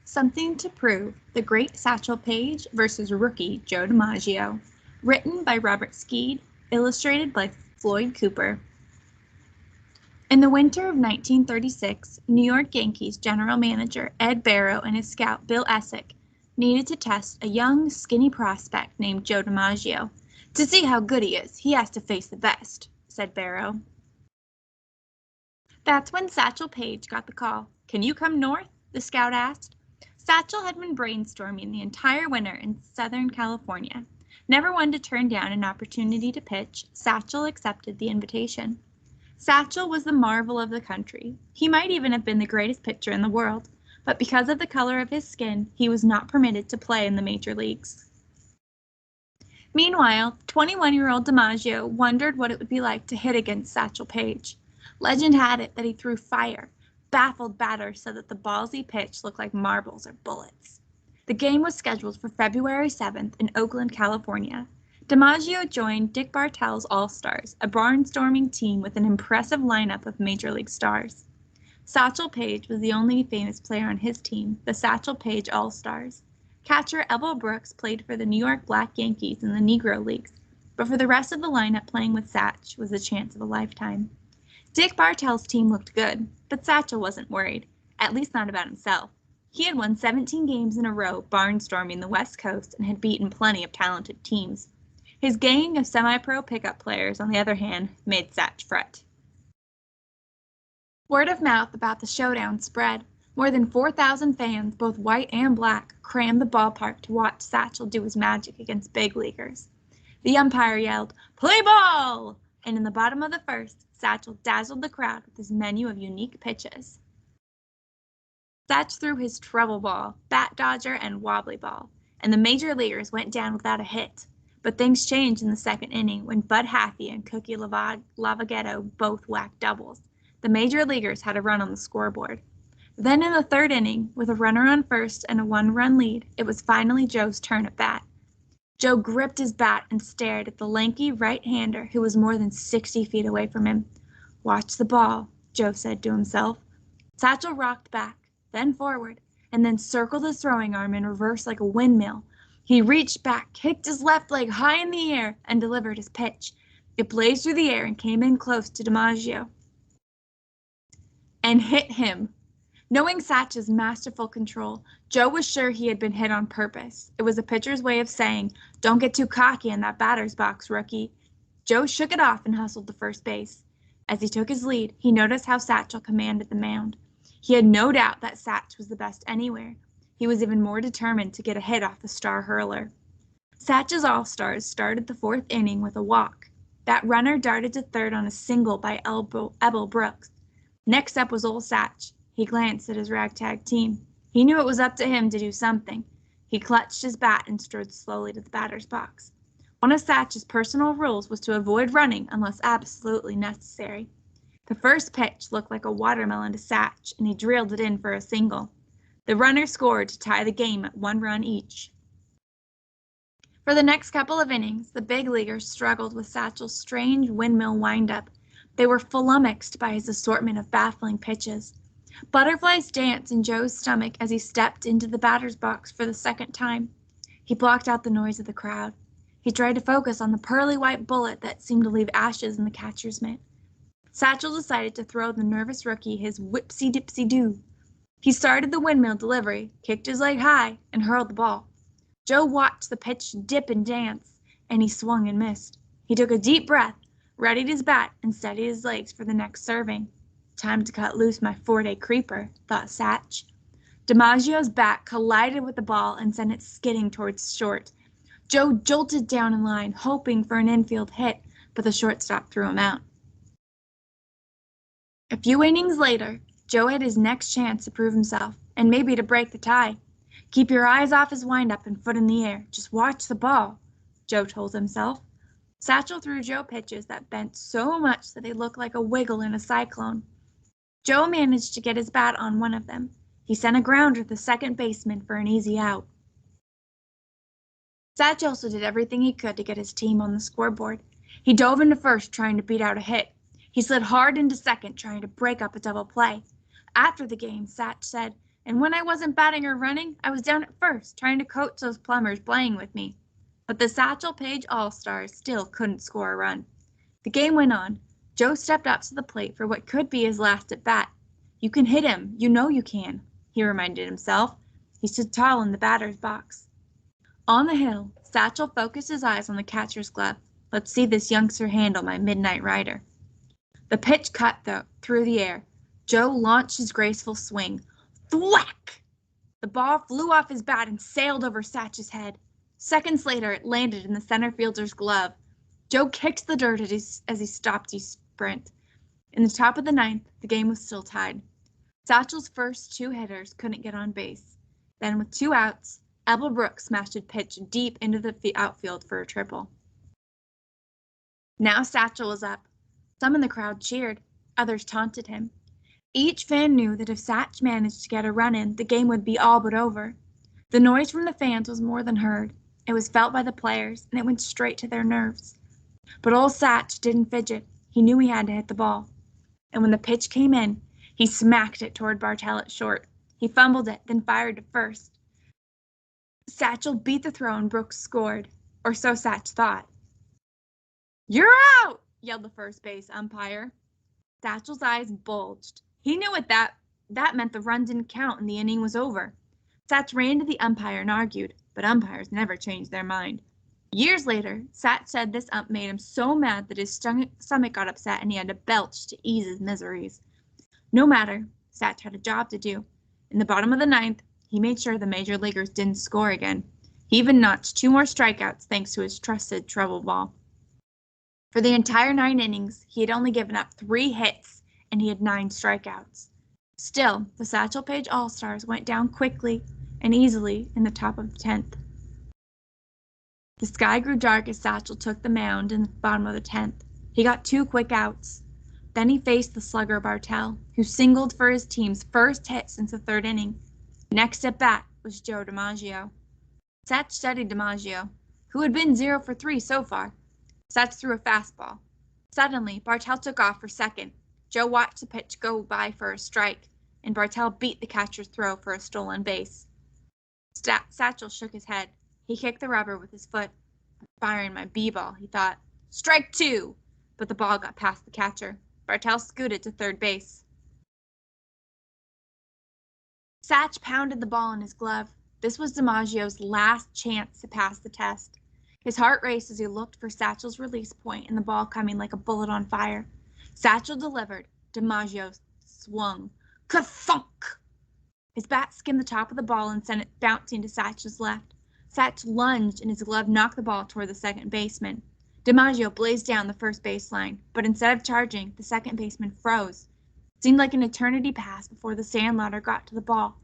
Something to Prove: The Great Satchel Paige versus Rookie Joe DiMaggio. Written by Robert Skead, illustrated by Floyd Cooper. In the winter of 1936, New York Yankees general manager Ed Barrow and his scout Bill Essick needed to test a young, skinny prospect named Joe DiMaggio. "To see how good he is, he has to face the best," said Barrow. That's when Satchel Paige got the call. "Can you come north?" the scout asked. Satchel had been brainstorming the entire winter in Southern California. Never one to turn down an opportunity to pitch, Satchel accepted the invitation. Satchel was the marvel of the country. He might even have been the greatest pitcher in the world, but because of the color of his skin, he was not permitted to play in the major leagues. Meanwhile, 21-year-old DiMaggio wondered what it would be like to hit against Satchel Paige. Legend had it that he threw fire. Baffled batters said that the balls he pitched looked like marbles or bullets. The game was scheduled for February 7th in Oakland, California. DiMaggio joined Dick Bartell's All-Stars, a barnstorming team with an impressive lineup of major league stars. Satchel Paige was the only famous player on his team, the Satchel Paige All-Stars. Catcher Ebel Brooks played for the New York Black Yankees in the Negro Leagues, but for the rest of the lineup, playing with Satch was the chance of a lifetime. Dick Bartell's team looked good, but Satchel wasn't worried, at least not about himself. He had won 17 games in a row barnstorming the West Coast and had beaten plenty of talented teams. His gang of semi-pro pickup players, on the other hand, made Satch fret. Word of mouth about the showdown spread. More than 4,000 fans, both white and black, crammed the ballpark to watch Satchel do his magic against big leaguers. The umpire yelled, "Play ball!" And in the bottom of the first, Satchel dazzled the crowd with his menu of unique pitches. Satch threw his trouble ball, bat dodger, and wobbly ball, and the major leaguers went down without a hit. But things changed in the second inning when Bud Haffey and Cookie Lavagetto both whacked doubles. The major leaguers had a run on the scoreboard. Then in the third inning, with a runner on first and a one-run lead, it was finally Joe's turn at bat. Joe gripped his bat and stared at the lanky right-hander who was more than 60 feet away from him. "Watch the ball," Joe said to himself. Satchel rocked back, then forward, and then circled his throwing arm in reverse like a windmill. He reached back, kicked his left leg high in the air, and delivered his pitch. It blazed through the air and came in close to DiMaggio and hit him. Knowing Satch's masterful control, Joe was sure he had been hit on purpose. It was a pitcher's way of saying, "Don't get too cocky in that batter's box, rookie." Joe shook it off and hustled to first base. As he took his lead, he noticed how Satchel commanded the mound. He had no doubt that Satch was the best anywhere. He was even more determined to get a hit off the star hurler. Satch's All-Stars started the fourth inning with a walk. That runner darted to third on a single by Ebel Brooks. Next up was old Satch. He glanced at his ragtag team. He knew it was up to him to do something. He clutched his bat and strode slowly to the batter's box. One of Satch's personal rules was to avoid running unless absolutely necessary. The first pitch looked like a watermelon to Satch, and he drilled it in for a single. The runner scored to tie the game at 1 run each. For the next couple of innings, the big leaguers struggled with Satchel's strange windmill windup. They were flummoxed by his assortment of baffling pitches. Butterflies danced in Joe's stomach as he stepped into the batter's box for the second time. He blocked out the noise of the crowd. He tried to focus on the pearly white bullet that seemed to leave ashes in the catcher's mitt. Satchel decided to throw the nervous rookie his whipsy-dipsy-doo. He started the windmill delivery, kicked his leg high, and hurled the ball. Joe watched the pitch dip and dance, and he swung and missed. He took a deep breath, readied his bat, and steadied his legs for the next serving. "Time to cut loose my 4-day creeper," thought Satch. DiMaggio's bat collided with the ball and sent it skidding towards short. Joe jolted down in line, hoping for an infield hit, but the shortstop threw him out. A few innings later, Joe had his next chance to prove himself, and maybe to break the tie. "Keep your eyes off his windup and foot in the air. Just watch the ball," Joe told himself. Satchel threw Joe pitches that bent so much that they looked like a wiggle in a cyclone. Joe managed to get his bat on one of them. He sent a grounder to the second baseman for an easy out. Satch also did everything he could to get his team on the scoreboard. He dove into first, trying to beat out a hit. He slid hard into second, trying to break up a double play. After the game, Satch said, And when I wasn't batting or running, I was down at first, trying to coach those plumbers playing with me. But the Satchel Paige All-Stars still couldn't score a run. The game went on. Joe stepped up to the plate for what could be his last at bat. You can hit him. You know you can, he reminded himself. He stood tall in the batter's box. On the hill, Satchel focused his eyes on the catcher's glove. Let's see this youngster handle my midnight rider. The pitch cut through the air. Joe launched his graceful swing. Thwack! The ball flew off his bat and sailed over Satch's head. Seconds later, it landed in the center fielder's glove. Joe kicked the dirt as he stopped his sprint. In the top of the ninth, the game was still tied. Satchel's first two hitters couldn't get on base. Then, with 2 outs, Abel Brooks smashed a pitch deep into the outfield for a triple. Now Satchel was up. Some in the crowd cheered. Others taunted him. Each fan knew that if Satch managed to get a run in, the game would be all but over. The noise from the fans was more than heard. It was felt by the players, and it went straight to their nerves. But old Satch didn't fidget. He knew he had to hit the ball. And when the pitch came in, he smacked it toward Bartell at short. He fumbled it, then fired to first. Satchel beat the throw and Brooks scored, or so Satch thought. "You're out!" yelled the first base umpire. Satchel's eyes bulged. He knew what that meant. The run didn't count and the inning was over. Satch ran to the umpire and argued, but umpires never changed their mind. Years later, Satch said this ump made him so mad that his stomach got upset and he had to belch to ease his miseries. No matter, Satch had a job to do. In the bottom of the ninth, he made sure the major leaguers didn't score again. He even notched 2 more strikeouts thanks to his trusted trouble ball. For the entire 9 innings, he had only given up 3 hits and he had 9 strikeouts. Still, the Satchel Paige All-Stars went down quickly and easily in the top of the 10th. The sky grew dark as Satchel took the mound in the bottom of the 10th. He got 2 quick outs. Then he faced the slugger Bartell, who singled for his team's first hit since the 3rd inning. Next at bat was Joe DiMaggio. Satch studied DiMaggio, who had been 0 for 3 so far. Satch threw a fastball. Suddenly, Bartell took off for second. Joe watched the pitch go by for a strike, and Bartell beat the catcher's throw for a stolen base. Satchel shook his head. He kicked the rubber with his foot. Firing my b-ball, he thought. Strike 2! But the ball got past the catcher. Bartell scooted to third base. Satch pounded the ball in his glove. This was DiMaggio's last chance to pass the test. His heart raced as he looked for Satchel's release point and the ball coming like a bullet on fire. Satchel delivered. DiMaggio swung. Ka-thunk! His bat skimmed the top of the ball and sent it bouncing to Satch's left. Satch lunged and his glove knocked the ball toward the second baseman. DiMaggio blazed down the first baseline, but instead of charging, the second baseman froze. It seemed like an eternity passed before the sandlot got to the ball.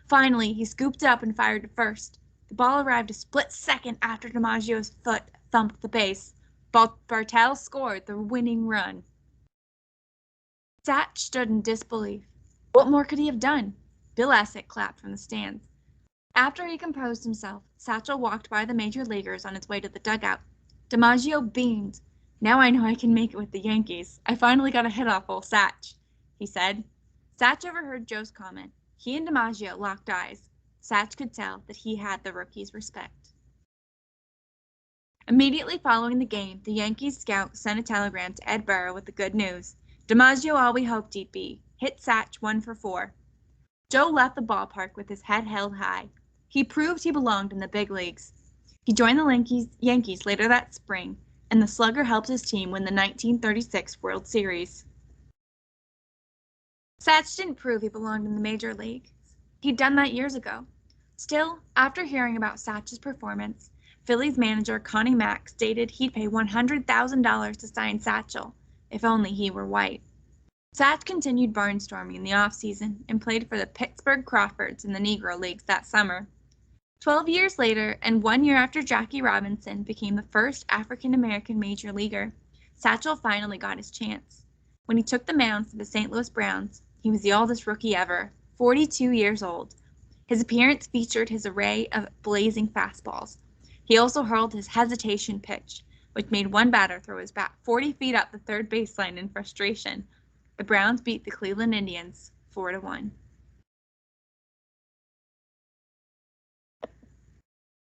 Finally, he scooped up and fired to first. The ball arrived a split second after DiMaggio's foot thumped the base. Bartell scored the winning run. Satch stood in disbelief. What more could he have done? Bill Essek clapped from the stands. After he composed himself, Satchel walked by the major leaguers on his way to the dugout. DiMaggio beamed. Now I know I can make it with the Yankees. I finally got a hit off old Satch, he said. Satch overheard Joe's comment. He and DiMaggio locked eyes. Satch could tell that he had the rookie's respect. Immediately following the game, the Yankees scout sent a telegram to Ed Burrow with the good news. DiMaggio all we hoped he'd be. Hit Satch 1 for 4. Joe left the ballpark with his head held high. He proved he belonged in the big leagues. He joined the Yankees later that spring, and the slugger helped his team win the 1936 World Series. Satch didn't prove he belonged in the major leagues. He'd done that years ago. Still, after hearing about Satch's performance, Phillies manager Connie Mack stated he'd pay $100,000 to sign Satchel, if only he were white. Satch continued barnstorming in the offseason and played for the Pittsburgh Crawfords in the Negro Leagues that summer. 12 years later, and 1 year after Jackie Robinson became the first African-American major leaguer, Satchel finally got his chance. When he took the mound for the St. Louis Browns, he was the oldest rookie ever, 42 years old. His appearance featured his array of blazing fastballs. He also hurled his hesitation pitch, which made one batter throw his bat 40 feet up the third baseline in frustration. The Browns beat the Cleveland Indians 4-1.